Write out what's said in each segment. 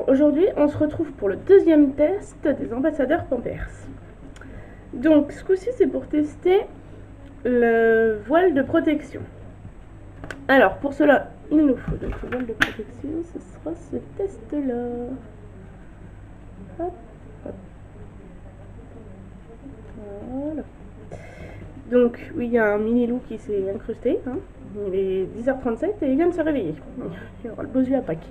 Alors aujourd'hui, on se retrouve pour le deuxième test des ambassadeurs Pampers. Donc ce coup-ci, c'est pour tester le voile de protection. Alors pour cela, il nous faut donc le voile de protection, ce sera ce test-là. Hop, hop. Voilà. Donc oui, il y a un mini loup qui s'est incrusté. Hein. Il est 10h37 et il vient de se réveiller. Il aura le beau yeux à Pâques.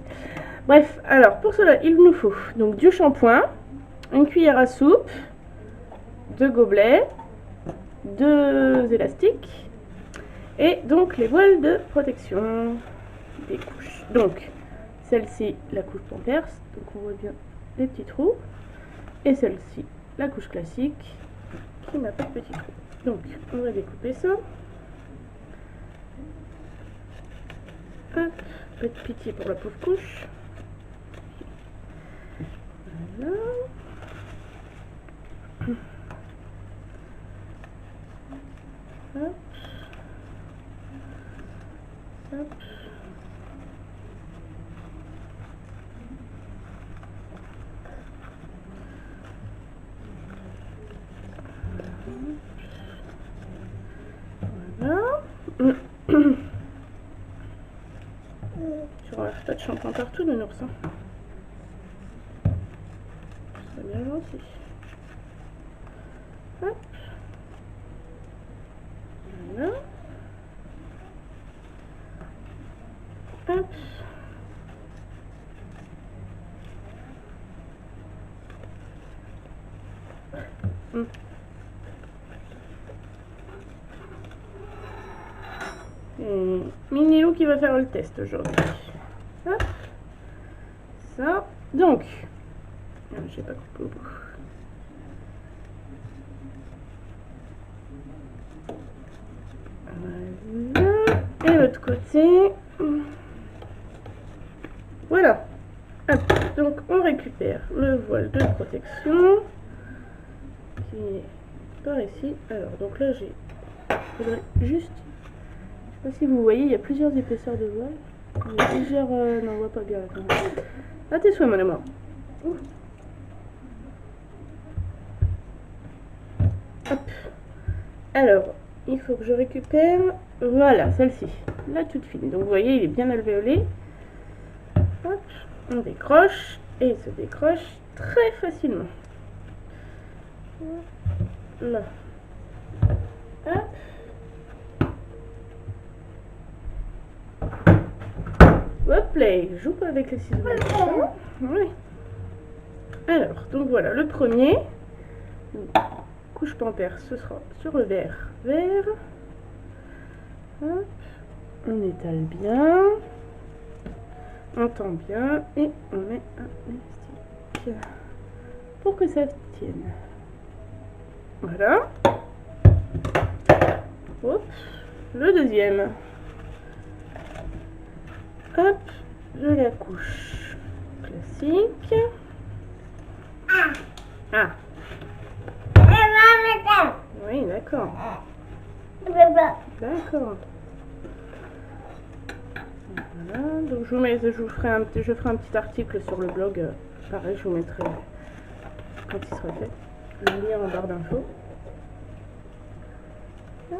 Bref, alors pour cela, il nous faut donc du shampoing, une cuillère à soupe, 2 gobelets, 2 élastiques et donc les voiles de protection des couches. Donc celle-ci, la couche Pampers, donc on voit bien les petits trous, et celle-ci, la couche classique qui n'a pas de petits trous. Donc on va découper ça. Hop, peu de pitié pour la pauvre couche. Voilà. Hop. Hop. Voilà. Tu renverses pas de shampoing partout, de nounours. C'est bien gentil. Hop. Voilà. Hop. Mini loup qui va faire le test aujourd'hui. Hop. Ça. Donc. Je n'ai pas coupé au bout. Voilà. Et l'autre côté. Voilà. Hop. Donc on récupère le voile de protection qui est par ici. Alors donc là j'ai. Il faudrait juste. Je sais pas si vous voyez, il y a plusieurs épaisseurs de voile. Il y a plusieurs. Non, on voit pas bien. À tes souhaits, mon amour. Hop. Alors, il faut que je récupère. Voilà, celle-ci. La toute fine. Donc, vous voyez, il est bien alvéolé. Hop. On décroche. Et il se décroche très facilement. Là. Hop. Hop là, joue pas avec les ciseaux. Oui. Alors, donc voilà, le premier. Donc, couche Pampers, ce sera sur le vert. Hop. On étale bien. On tend bien. Et on met un élastique pour que ça tienne. Voilà. Hop. Le deuxième. Hop, de la couche classique. Ah. Oui, d'accord. D'accord. Voilà, donc je ferai un petit article sur le blog. Pareil, je vous mettrai quand il sera fait le lien en barre d'infos. Et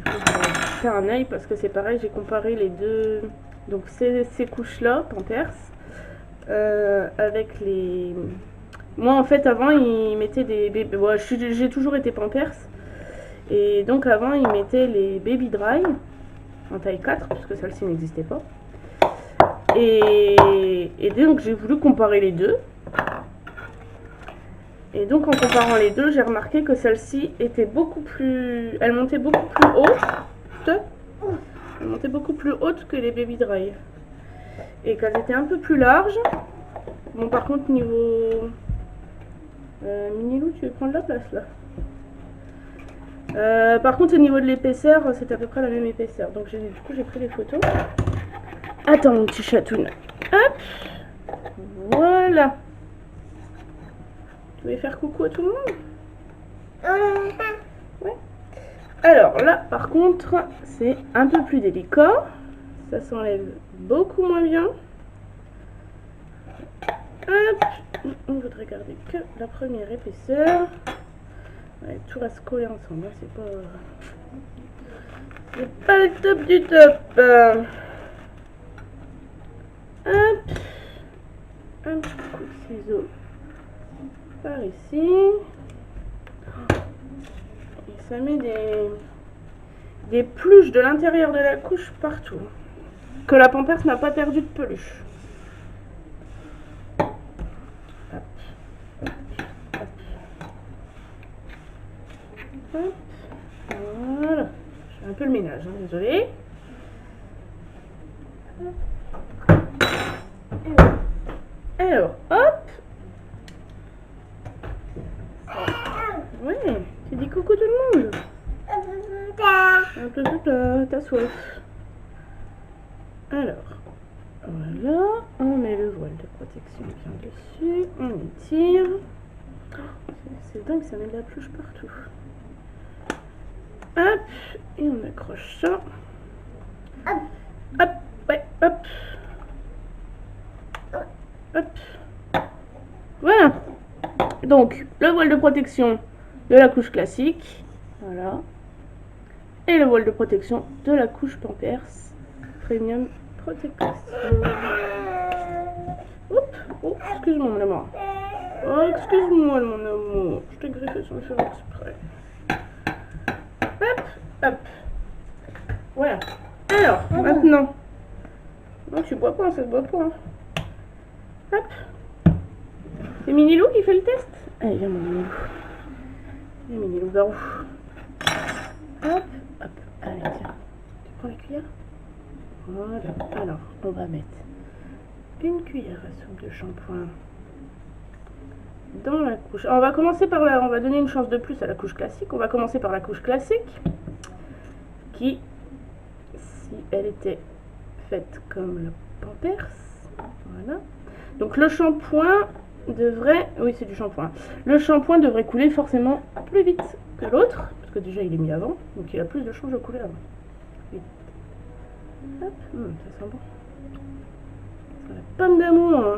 je vais faire un œil parce que c'est pareil, j'ai comparé les deux. Donc ces couches-là, Pampers, avec les... Moi en fait avant ils mettaient des bébés... Bon, j'ai toujours été Pampers. Et donc avant ils mettaient les Baby Dry en taille 4, parce que celle-ci n'existait pas. Et donc j'ai voulu comparer les deux. Et donc en comparant les deux, j'ai remarqué que celle-ci était beaucoup plus... Elle montait beaucoup plus haute. Elle montait beaucoup plus haute que les Baby Dry. Et qu'elles étaient un peu plus larges. Bon, par contre, niveau... Mini loup, tu veux prendre la place, là. Par contre, au niveau de l'épaisseur, c'est à peu près la même épaisseur. Donc, du coup, j'ai pris les photos. Attends, mon petit chatoun. Hop. Voilà. Tu veux faire coucou à tout le monde? Ouais. Alors là, par contre, c'est un peu plus délicat. Ça s'enlève beaucoup moins bien. Hop, on voudrait garder que la première épaisseur. Ouais, tout reste collé ensemble, hein, c'est pas le top du top. Hop, un petit coup de ciseau par ici. Et ça met des peluches de l'intérieur de la couche partout. Que la Pampers n'a pas perdu de peluche. Hop, hop, hop. Hop. Voilà. Je fais un peu le ménage, hein, désolé. Alors, hop. Ouais, tu dis coucou tout le monde. Un peu t'as soif. Alors, voilà, on met le voile de protection bien dessus, on étire. C'est dingue, ça met de la peluche partout. Hop, et on accroche ça. Hop, ouais, hop. Hop. Voilà. Donc, le voile de protection de la couche classique. Voilà. Et le voile de protection de la couche Pampers Premium Protection. Oups. Oh, excuse-moi mon amour. Oh, excuse-moi mon amour. Je t'ai griffé sans le faire exprès. Hop, hop. Voilà. Alors, maintenant. Non, tu bois pas, ça se boit pas. Hein. Hop. C'est Minilou qui fait le test. Allez, viens mon Minilou. Viens Minilou, vers où? Hop, hop. Allez, tiens. Tu prends la cuillère? Voilà. Alors, on va mettre une cuillère à soupe de shampoing dans la couche. Alors, on va commencer par on va donner une chance de plus à la couche classique. On va commencer par la couche classique qui, si elle était faite comme le Pampers, voilà. Donc le shampoing devrait, oui c'est du shampoing, le shampoing devrait couler forcément plus vite que l'autre, parce que déjà il est mis avant, donc il a plus de chances de couler avant. Vite. Hop, ça sent bon. C'est la pomme d'amour.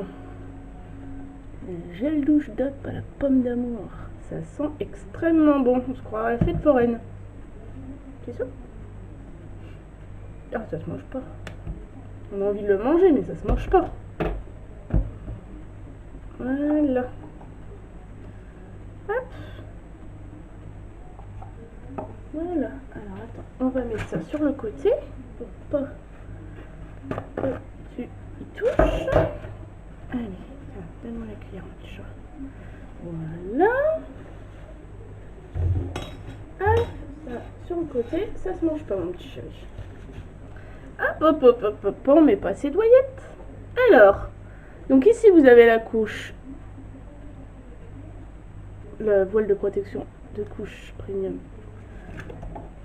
Gel douche d'op à la pomme d'amour. Ça sent extrêmement bon, on se croirait à la fête foraine. C'est ça? Ah, ça se mange pas. On a envie de le manger, mais ça se mange pas. Voilà. Hop. Voilà. Alors attends, on va mettre ça sur le côté pour pas que tu y touches. Allez, tiens, donne-moi la cuillère, mon petit chat. Voilà. Hop, ça sur le côté, ça se mange pas, mon petit chéri. Hop, hop, hop, hop, on met pas ses doyettes. Alors, donc ici vous avez la couche, le voile de protection de couche premium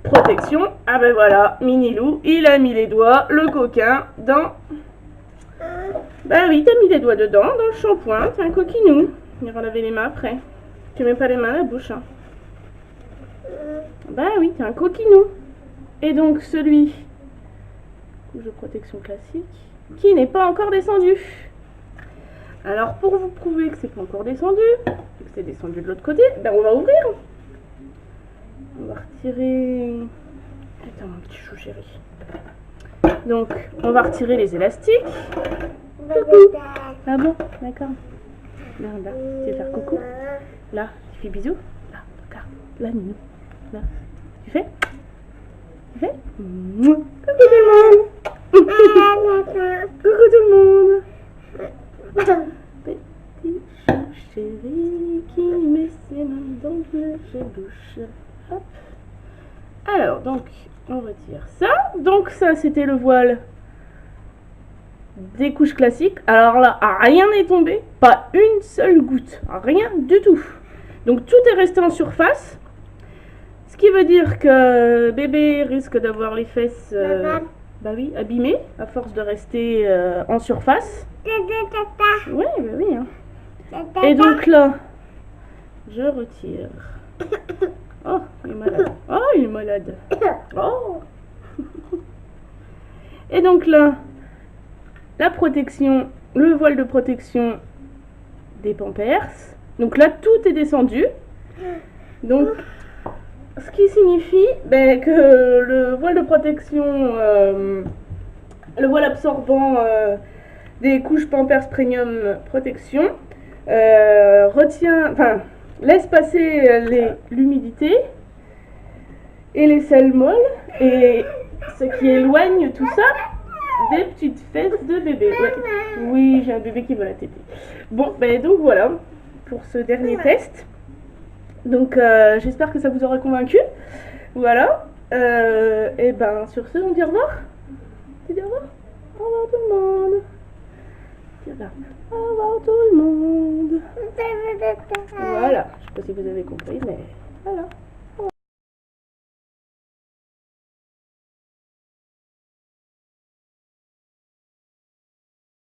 protection. Ah ben voilà, Minilou, il a mis les doigts, le coquin, dans... Bah oui, t'as mis les doigts dedans, dans le shampoing, t'es un coquinou. Il ira laver les mains après. Tu mets pas les mains à la bouche, hein. Bah oui, t'es un coquinou. Et donc celui, couche de protection classique, qui n'est pas encore descendu. Alors pour vous prouver que c'est pas encore descendu, que c'est descendu de l'autre côté, ben on va ouvrir. On va retirer... Attends mon petit chou chéri. Donc on va retirer les élastiques. Coucou. Ah bon, d'accord. Là, là, tu veux faire coucou? Là, tu fais bisous? Là, regarde, là, Minou. Là, tu fais? Tu fais? Coucou tout le monde. Coucou tout le monde. Petit chou chéri qui met ses mains dans le gel douche. Hop. Alors, donc, on retire ça. Donc, ça, c'était le voile des couches classiques. Alors là, rien n'est tombé. Pas une seule goutte. Rien du tout. Donc, tout est resté en surface. Ce qui veut dire que bébé risque d'avoir les fesses... bah oui, abîmées, à force de rester en surface. Oui, bah oui. Hein. Et donc là, je retire. Oh, il est malade. Oh, il est malade. Oh. Et donc là, la protection, le voile de protection des Pampers. Donc là, tout est descendu. Donc, ce qui signifie que le voile de protection, le voile absorbant des couches Pampers Premium Protection laisse passer l'humidité et les selles molles, et ce qui éloigne tout ça des petites fesses de bébé. Ouais. Oui, j'ai un bébé qui veut la tétée. Bon, donc voilà pour ce dernier test. Donc j'espère que ça vous aura convaincu. Voilà. Et sur ce, on dit au revoir. Tu dis au revoir. Au revoir tout le monde. Au revoir tout le monde. Voilà. Je sais pas si vous avez compris, mais voilà.